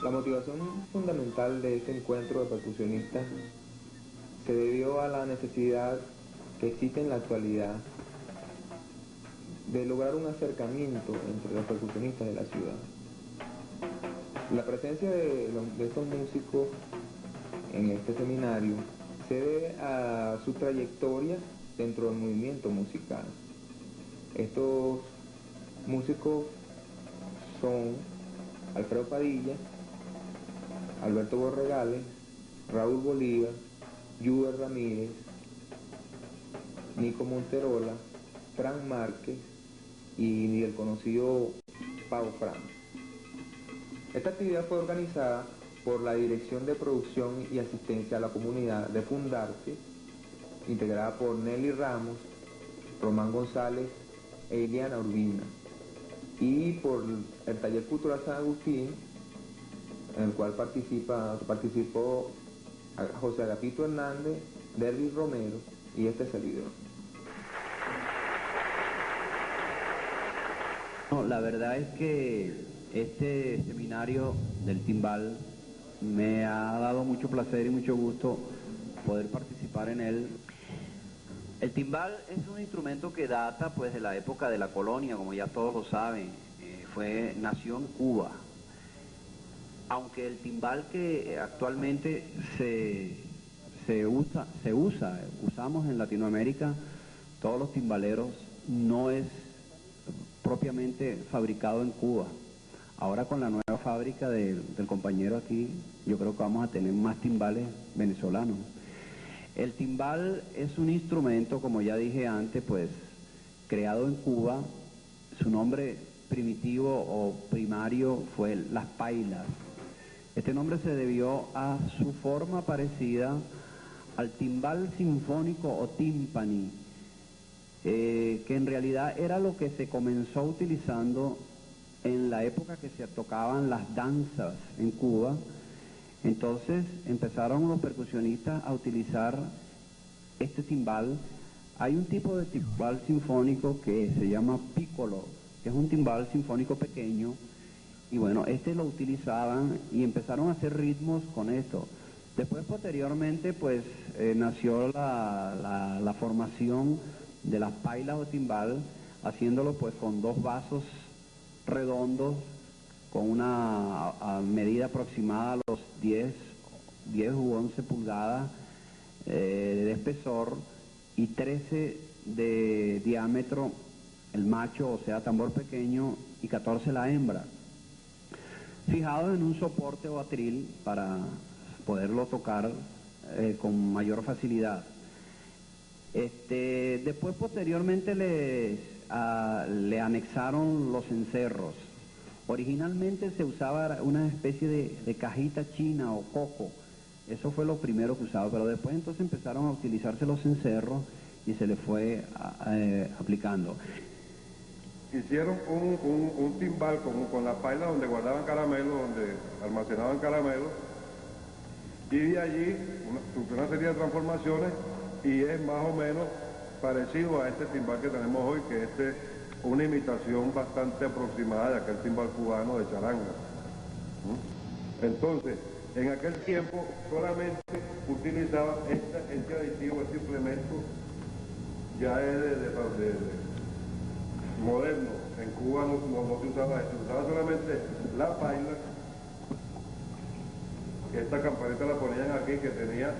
La motivación fundamental de este encuentro de percusionistas se debió a la necesidad que existe en la actualidad de lograr un acercamiento entre los percusionistas de la ciudad. La presencia de estos músicos en este seminario se debe a su trayectoria dentro del movimiento musical. Estos músicos son Alfredo Padilla, Alberto Borregales, Raúl Bolívar, Yuber Ramírez, Nico Monterola, Frank Márquez y el conocido Pau Fran. Esta actividad fue organizada por la Dirección de Producción y Asistencia a la Comunidad de Fundarte, integrada por Nelly Ramos, Román González e Iliana Urbina, y por el Taller Cultural San Agustín, en el cual participó José Agapito Hernández, Derby Romero y este servidor. No, la verdad es que este seminario del timbal me ha dado mucho placer y mucho gusto poder participar en él. El timbal es un instrumento que data pues de la época de la colonia, como ya todos lo saben. Nació en Cuba. Aunque el timbal que actualmente usamos en Latinoamérica, todos los timbaleros, no es propiamente fabricado en Cuba. Ahora con la nueva fábrica del compañero aquí, yo creo que vamos a tener más timbales venezolanos. El timbal es un instrumento, como ya dije antes, pues creado en Cuba. Su nombre primitivo o primario fue las pailas. Este nombre se debió a su forma parecida al timbal sinfónico o tímpani, que en realidad era lo que se comenzó utilizando en la época que se tocaban las danzas en Cuba. Entonces empezaron los percusionistas a utilizar este timbal. Hay un tipo de timbal sinfónico que se llama piccolo, que es un timbal sinfónico pequeño, y bueno, este lo utilizaban y empezaron a hacer ritmos con esto. Después, posteriormente, pues nació la formación de las pailas o timbal, haciéndolo pues con dos vasos redondos, con una medida aproximada a los 10 u 11 pulgadas de espesor y 13 de diámetro el macho, o sea, tambor pequeño, y 14 la hembra, fijado en un soporte o atril para poderlo tocar con mayor facilidad. Después, posteriormente, le anexaron los cencerros. Originalmente se usaba una especie de cajita china o coco. Eso fue lo primero que usaba, pero después entonces empezaron a utilizarse los cencerros y se le fue aplicando. Hicieron un timbal con las pailas donde guardaban caramelos, donde almacenaban caramelos, y de allí una serie de transformaciones, y es más o menos parecido a este timbal que tenemos hoy, que es una imitación bastante aproximada de aquel timbal cubano de charanga. Entonces, en aquel tiempo solamente utilizaban este aditivo, este implemento, ya es de moderno. En Cuba no se usaba esto, se usaba solamente la paila, que esta campanita la ponían aquí, que tenía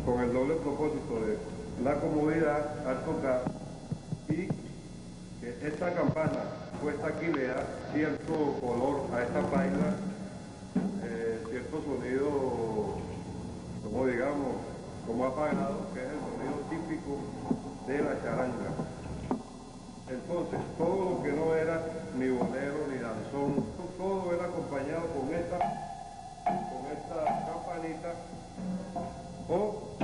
con el doble propósito de la comodidad al tocar, y que esta campana puesta aquí le da cierto color a esta paila, cierto sonido, como digamos, como apagado, que es el sonido típico de la charanga. Entonces, todo lo que no era ni bolero ni danzón, todo era acompañado con esta campanita o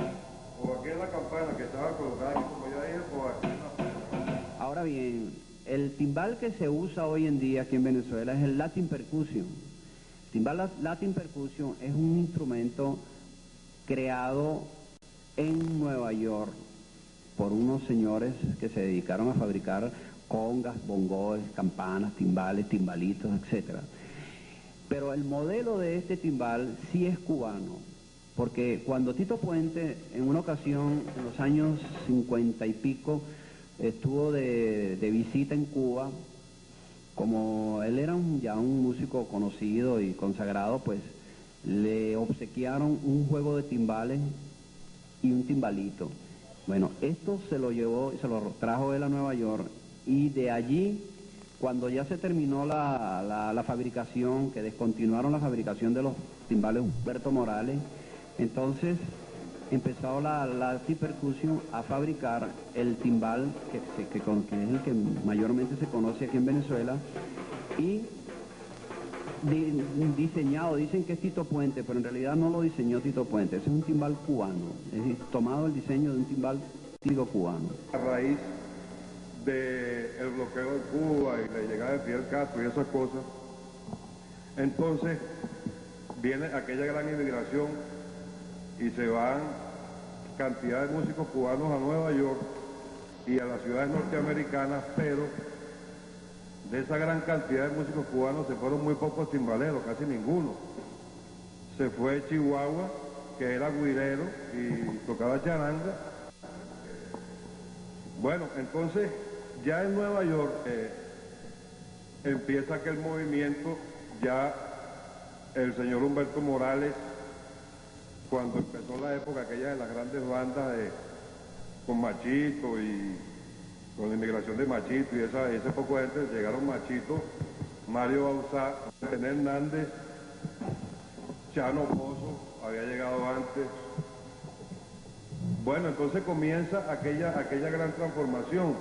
aquella campana que estaba colocada aquí, como ya dije, o aquí. Ahora bien, el timbal que se usa hoy en día aquí en Venezuela es el Latin Percussion. El timbal Latin Percussion es un instrumento creado en Nueva York por unos señores que se dedicaron a fabricar congas, bongos, campanas, timbales, timbalitos, etc. Pero el modelo de este timbal sí es cubano, porque cuando Tito Puente, en una ocasión, en los años 50 y pico, estuvo de visita en Cuba, como él era ya un músico conocido y consagrado, pues le obsequiaron un juego de timbales y un timbalito. Bueno, esto se lo llevó, se lo trajo él a Nueva York, y de allí, cuando ya se terminó la fabricación, que descontinuaron la fabricación de los timbales Humberto Morales, entonces empezó la T-Percussion a fabricar el timbal que es el que mayormente se conoce aquí en Venezuela, y diseñado, dicen que es Tito Puente, pero en realidad no lo diseñó Tito Puente, ese es un timbal cubano, es decir, tomado el diseño de un timbal típico cubano. A raíz del bloqueo de Cuba y la llegada de Fidel Castro y esas cosas, entonces viene aquella gran inmigración y se van cantidad de músicos cubanos a Nueva York y a las ciudades norteamericanas, pero de esa gran cantidad de músicos cubanos se fueron muy pocos timbaleros, casi ninguno. Se fue Chihuahua, que era güirero y tocaba charanga. Bueno, entonces ya en Nueva York empieza aquel movimiento, ya el señor Humberto Morales, cuando empezó la época aquella de las grandes bandas con Machito y con la inmigración de Machito y ese poco de gente, llegaron Machito, Mario Bauzá, René Hernández, Chano Pozo, había llegado antes. Bueno, entonces comienza aquella gran transformación.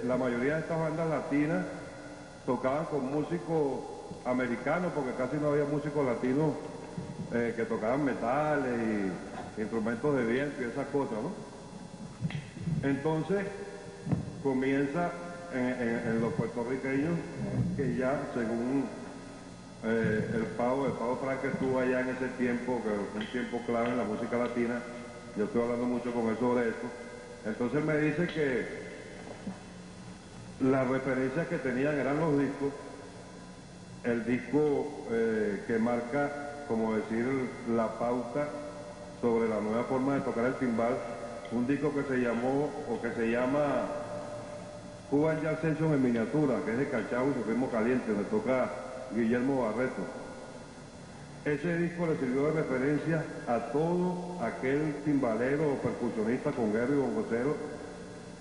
La mayoría de estas bandas latinas tocaban con músicos americanos, porque casi no había músicos latinos que tocaban metales y instrumentos de viento y esas cosas, ¿no? Entonces comienza en los puertorriqueños, que ya según el Pavo Frank, que estuvo allá en ese tiempo, que fue un tiempo clave en la música latina, yo estoy hablando mucho con él sobre esto, entonces me dice que las referencias que tenían eran los discos, el disco que marca, como decir, la pauta sobre la nueva forma de tocar el timbal, un disco que se llamó, o que se llama Cuban Jazz Session en miniatura, que es de Cachao y su ritmo caliente, donde toca Guillermo Barreto. Ese disco le sirvió de referencia a todo aquel timbalero o percusionista conguero y bongocero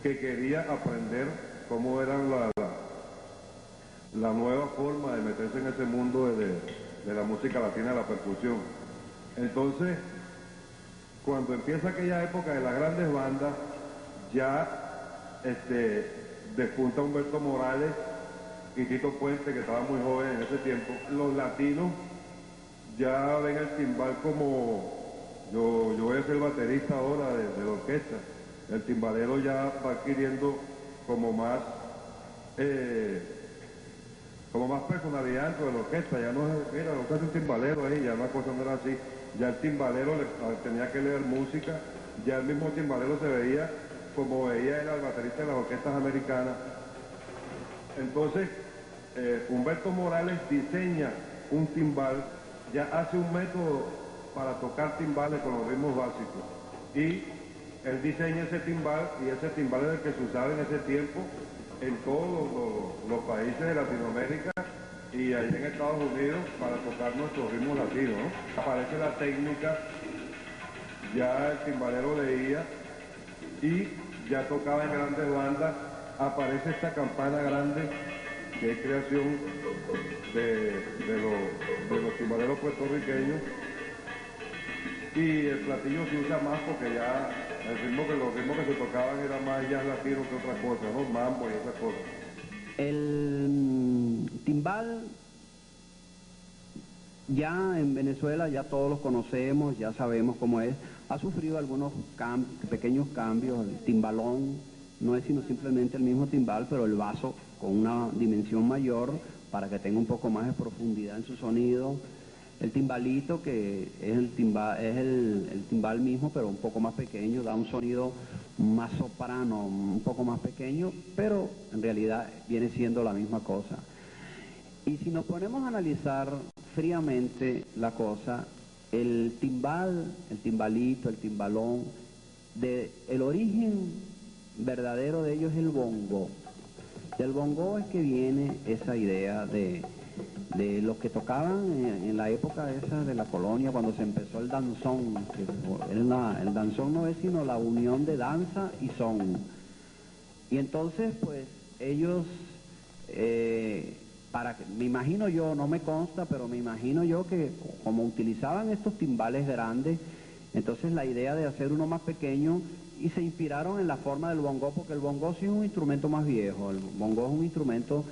que quería aprender cómo era la nueva forma de meterse en ese mundo de la música latina, de la percusión. Entonces, cuando empieza aquella época de las grandes bandas, ya despunta Humberto Morales y Tito Puente, que estaba muy joven en ese tiempo. Los latinos ya ven el timbal como, yo voy a ser baterista ahora de la orquesta. El timbalero ya va adquiriendo como más personalidad dentro de la orquesta. Ya no es, mira, lo que hace un timbalero ahí, ya la cosa no era así. Ya el timbalero tenía que leer música, ya el mismo timbalero se veía como veía él al baterista de las orquestas americanas. Entonces, Humberto Morales diseña un timbal, ya hace un método para tocar timbales con los ritmos básicos. Y él diseña ese timbal, y ese timbal es el que se usaba en ese tiempo en todos los países de Latinoamérica y ahí en Estados Unidos para tocar nuestros ritmos latinos, ¿no? Aparece la técnica, ya el timbalero leía y ya tocaba en grandes bandas. Aparece esta campana grande que es creación de los timbaleros puertorriqueños, y el platillo se usa más porque ya los ritmos que se tocaban eran más jazz latino que otra cosa, ¿no? Mambo y esas cosas. El timbal, ya en Venezuela ya todos los conocemos, ya sabemos cómo es. Ha sufrido algunos pequeños cambios. El timbalón no es sino simplemente el mismo timbal, pero el vaso con una dimensión mayor para que tenga un poco más de profundidad en su sonido. El timbalito, que es el timbal mismo, pero un poco más pequeño, da un sonido más soprano, un poco más pequeño, pero en realidad viene siendo la misma cosa. Y si nos ponemos a analizar fríamente la cosa, el timbal, el timbalito, el timbalón, el origen verdadero de ellos es el bongo. Del bongo es que viene esa idea de los que tocaban en la época esa de la colonia, cuando se empezó el danzón. El danzón no es sino la unión de danza y son. Y entonces, pues, ellos, me imagino yo, no me consta, pero me imagino yo que como utilizaban estos timbales grandes, entonces la idea de hacer uno más pequeño, y se inspiraron en la forma del bongo, porque el bongo sí es un instrumento más viejo, el bongo es un instrumento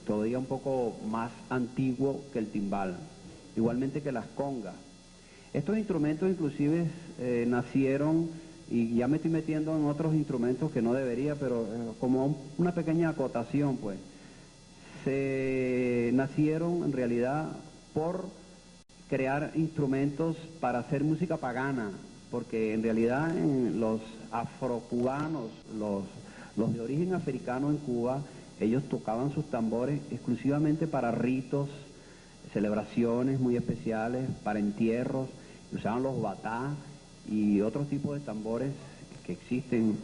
todavía un poco más antiguo que el timbal, igualmente que las congas. Estos instrumentos inclusive nacieron, y ya me estoy metiendo en otros instrumentos que no debería, pero como una pequeña acotación, pues, se nacieron en realidad por crear instrumentos para hacer música pagana, porque en realidad los afrocubanos, los de origen africano en Cuba, ellos tocaban sus tambores exclusivamente para ritos, celebraciones muy especiales, para entierros, usaban los batá y otros tipos de tambores que existen,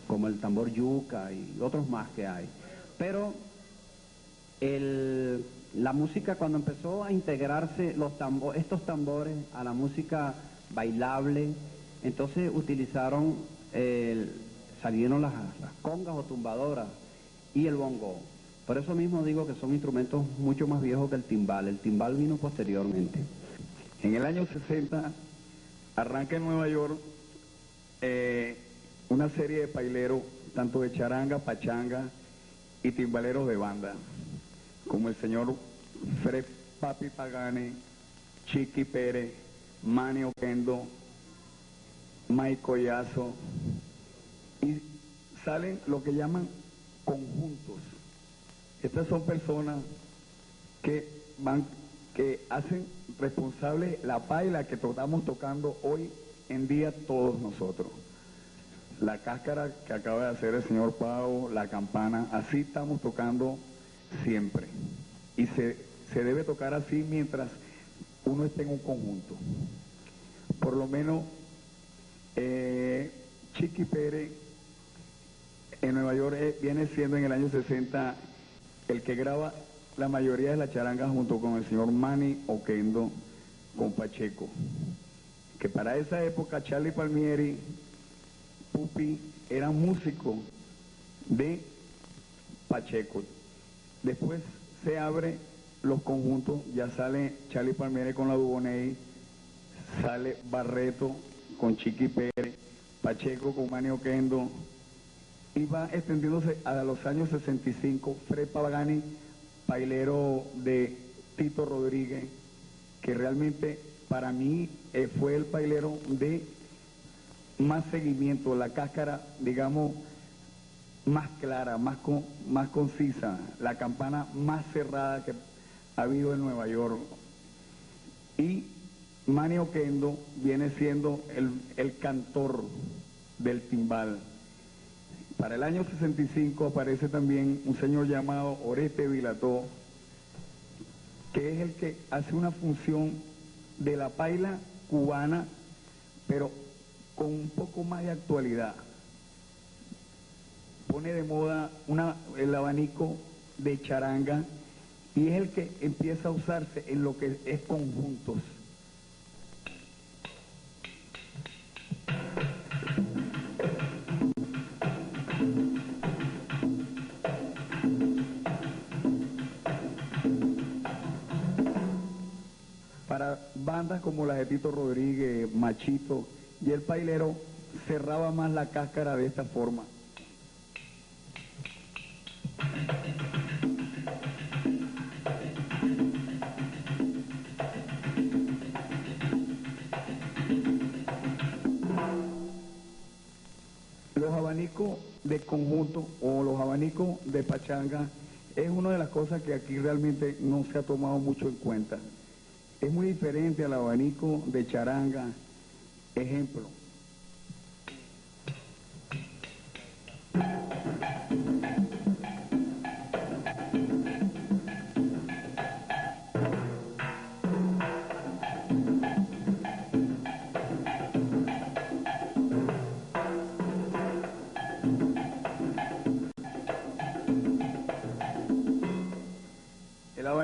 como el tambor yuca y otros más que hay. Pero la música, cuando empezó a integrarse estos tambores a la música bailable, entonces utilizaron, salieron las congas o tumbadoras y el bongo. Por eso mismo digo que son instrumentos mucho más viejos que el timbal. El timbal vino posteriormente. En el año 60 arranca en Nueva York una serie de paileros, tanto de charanga, pachanga y timbaleros de banda, como el señor Fred Papi Pagani, Chiqui Pérez, Manny Oquendo, Mike Collazo, y salen lo que llaman conjuntos. Estas son personas que hacen responsable la paila que estamos tocando hoy en día todos nosotros. La cáscara que acaba de hacer el señor Pau, la campana, así estamos tocando siempre. Y se debe tocar así mientras uno esté en un conjunto. Por lo menos Chiqui Pérez en Nueva York viene siendo en el año 60 el que graba la mayoría de las charangas junto con el señor Manny Oquendo con Pacheco, que para esa época Charlie Palmieri, Pupi, eran músicos de Pacheco. Después se abre los conjuntos, ya sale Charlie Palmieri con la Duboney, sale Barreto con Chiqui Pérez, Pacheco con Manny Oquendo, y va extendiéndose a los años 65, Fred Pagani, pailero de Tito Rodríguez, que realmente para mí fue el pailero de más seguimiento, la cáscara, digamos, más clara, más concisa, la campana más cerrada que ha habido en Nueva York. Y Manny Oquendo viene siendo el cantor del timbal. Para el año 65 aparece también un señor llamado Oreste Vilató, que es el que hace una función de la paila cubana, pero con un poco más de actualidad. Pone de moda el abanico de charanga y es el que empieza a usarse en lo que es conjuntos. Para bandas como las de Tito Rodríguez, Machito, y el pailero cerraba más la cáscara de esta forma. Los abanicos de conjunto o los abanicos de pachanga es una de las cosas que aquí realmente no se ha tomado mucho en cuenta. Es muy diferente al abanico de charanga. Ejemplo.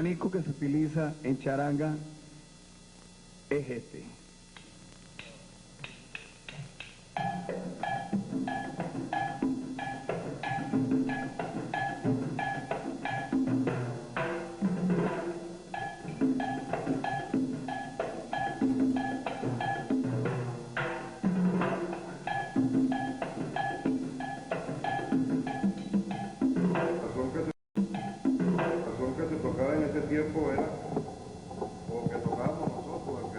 abanico que se utiliza en charanga es este. Tiempo era o que tocábamos nosotros, el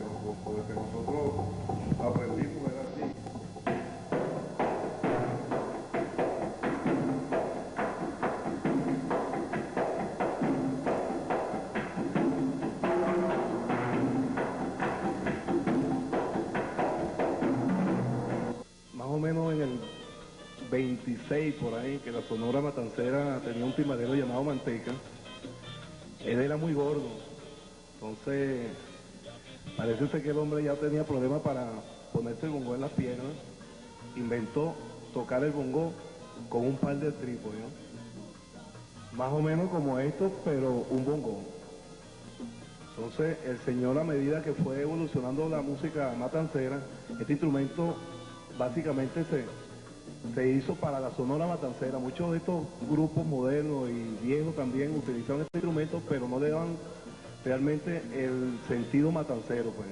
que nosotros aprendimos era así. Más o menos en el 26 por ahí, que la Sonora Matancera tenía un timbalero llamado Manteca. Él era muy gordo, entonces parece ser que el hombre ya tenía problemas para ponerse el bongo en las piernas. Inventó tocar el bongo con un par de trípodes, ¿no? Más o menos como esto, pero un bongo. Entonces el señor, a medida que fue evolucionando la música matancera, este instrumento básicamente se hizo para la Sonora Matancera. Muchos de estos grupos modernos y viejos también utilizan este instrumento, pero no le dan realmente el sentido matancero, pues.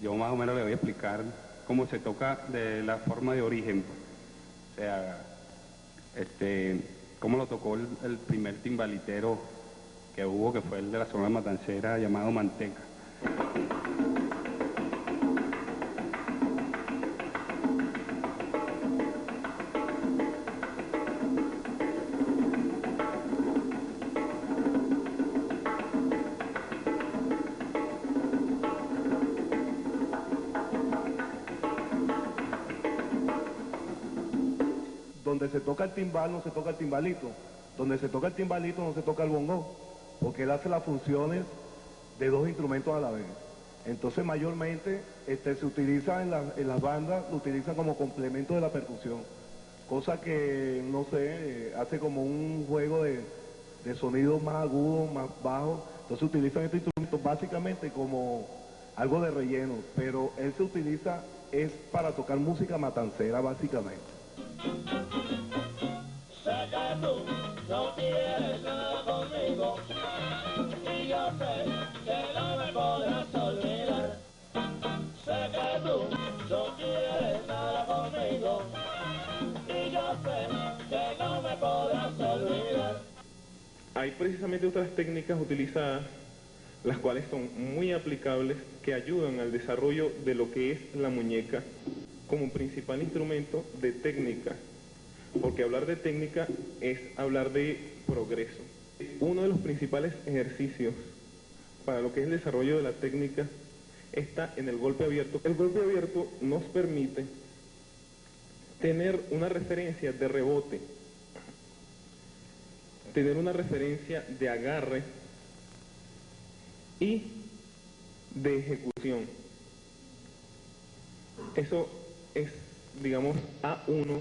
Yo más o menos le voy a explicar cómo se toca de la forma de origen. O sea, cómo lo tocó el primer timbalitero que hubo, que fue el de la Sonora Matancera, llamado Manteca. Donde se toca el timbal no se toca el timbalito, donde se toca el timbalito no se toca el bongo, porque él hace las funciones de dos instrumentos a la vez. Entonces mayormente se utiliza en las bandas, lo utilizan como complemento de la percusión, cosa que, no sé, hace como un juego de sonidos más agudos, más bajos. Entonces utilizan este instrumento básicamente como algo de relleno, pero él se utiliza es para tocar música matancera básicamente. Sé que tú no quieres nada conmigo y yo sé que no me podrás olvidar. Sé que tú no quieres nada conmigo y yo sé que no me podrás olvidar. Hay precisamente otras técnicas utilizadas, las cuales son muy aplicables, que ayudan al desarrollo de lo que es la muñeca como principal instrumento de técnica, porque hablar de técnica es hablar de progreso. Uno de los principales ejercicios para lo que es el desarrollo de la técnica está en el golpe abierto. El golpe abierto nos permite tener una referencia de rebote, tener una referencia de agarre y de ejecución. Eso es, digamos, A1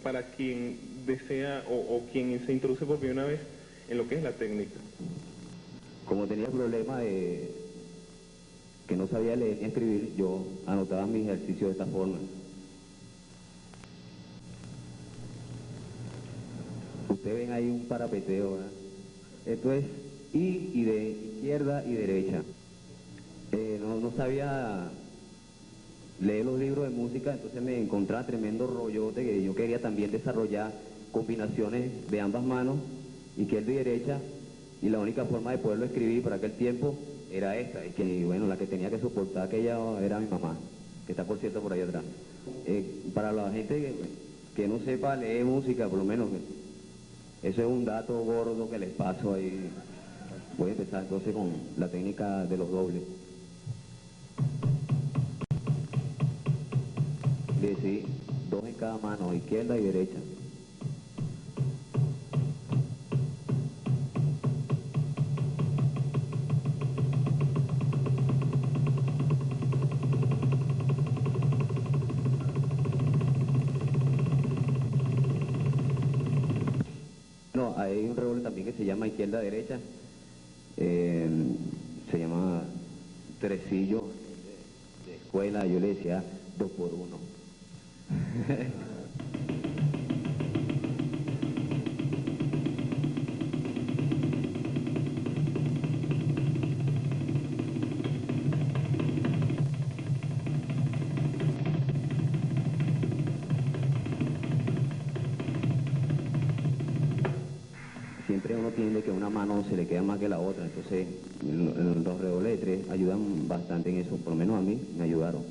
para quien desea o quien se introduce por primera vez en lo que es la técnica. Como tenía el problema de que no sabía leer ni escribir, yo anotaba mis ejercicios de esta forma. Ustedes ven ahí un parapeteo, ¿verdad? Esto es I y de izquierda y derecha. No sabía leer los libros de música, entonces me encontraba tremendo rollote que yo quería también desarrollar combinaciones de ambas manos, izquierda y derecha, y la única forma de poderlo escribir para aquel tiempo era esta, y que bueno, la que tenía que soportar aquella era mi mamá, que está por cierto por ahí atrás. Para la gente que no sepa leer música, por lo menos, eso es un dato gordo que les paso ahí. Voy a empezar entonces con la técnica de los dobles. Sí, dos en cada mano, izquierda y derecha. No, hay un redoble también que se llama izquierda-derecha, se llama tresillo de escuela, yo le decía 2 por 1. Siempre uno entiende que una mano se le queda más que la otra, entonces los redobles de 3 ayudan bastante en eso, por lo menos a mí me ayudaron,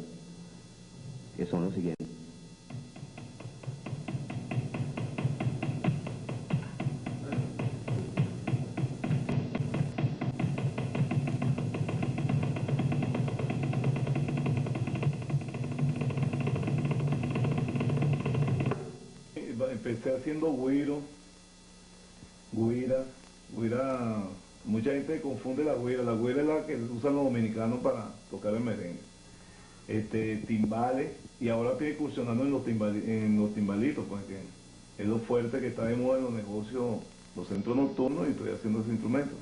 que son los siguientes. Empecé haciendo guira, mucha gente confunde la guira es la que usan los dominicanos para tocar el merengue, timbales, y ahora estoy incursionando en los timbalitos, porque es lo fuerte que está de moda en los negocios, los centros nocturnos, y estoy haciendo ese instrumento.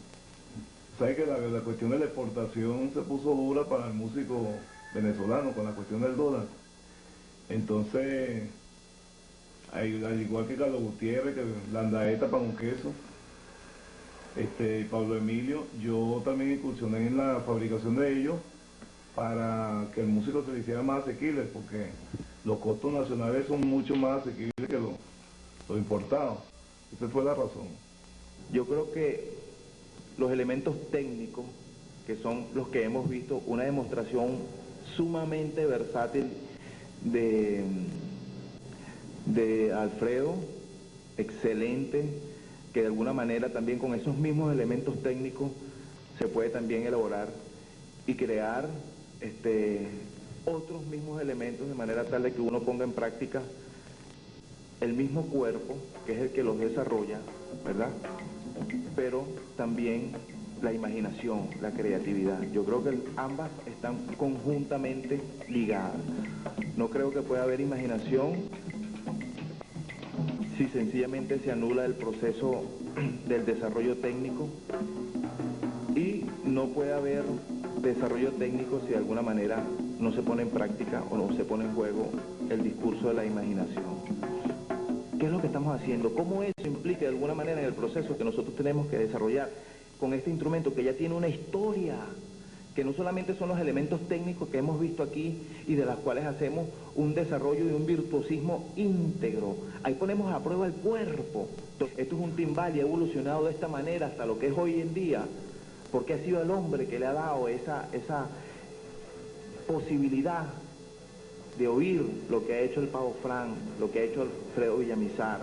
Sabes que la cuestión de la exportación se puso dura para el músico venezolano con la cuestión del dólar, entonces al igual que Carlos Gutiérrez, que Landaeta para un queso, Pablo Emilio, yo también incursioné en la fabricación de ellos para que el músico se le hiciera más asequible, porque los costos nacionales son mucho más asequibles que los importados. Esa fue la razón. Yo creo que los elementos técnicos, que son los que hemos visto, una demostración sumamente versátil de Alfredo, excelente, que de alguna manera también con esos mismos elementos técnicos se puede también elaborar y crear otros mismos elementos de manera tal de que uno ponga en práctica el mismo cuerpo, que es el que los desarrolla, ¿verdad? Pero también la imaginación, la creatividad. Yo creo que ambas están conjuntamente ligadas. No creo que pueda haber imaginación si sencillamente se anula el proceso del desarrollo técnico, y no puede haber desarrollo técnico si de alguna manera no se pone en práctica o no se pone en juego el discurso de la imaginación. ¿Qué es lo que estamos haciendo? ¿Cómo eso implica de alguna manera en el proceso que nosotros tenemos que desarrollar con este instrumento que ya tiene una historia, que no solamente son los elementos técnicos que hemos visto aquí y de las cuales hacemos un desarrollo y un virtuosismo íntegro? Ahí ponemos a prueba el cuerpo. Esto es un timbal y ha evolucionado de esta manera hasta lo que es hoy en día, porque ha sido el hombre que le ha dado esa posibilidad de oír lo que ha hecho el Pavo Fran, lo que ha hecho Alfredo Villamizar,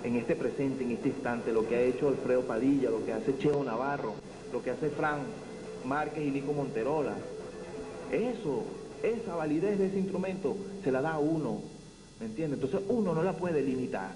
en este presente, en este instante, lo que ha hecho Alfredo Padilla, lo que hace Cheo Navarro, lo que hace Fran Márquez y Nico Monterola. Esa validez de ese instrumento se la da a uno, ¿me entiendes? Entonces uno no la puede limitar.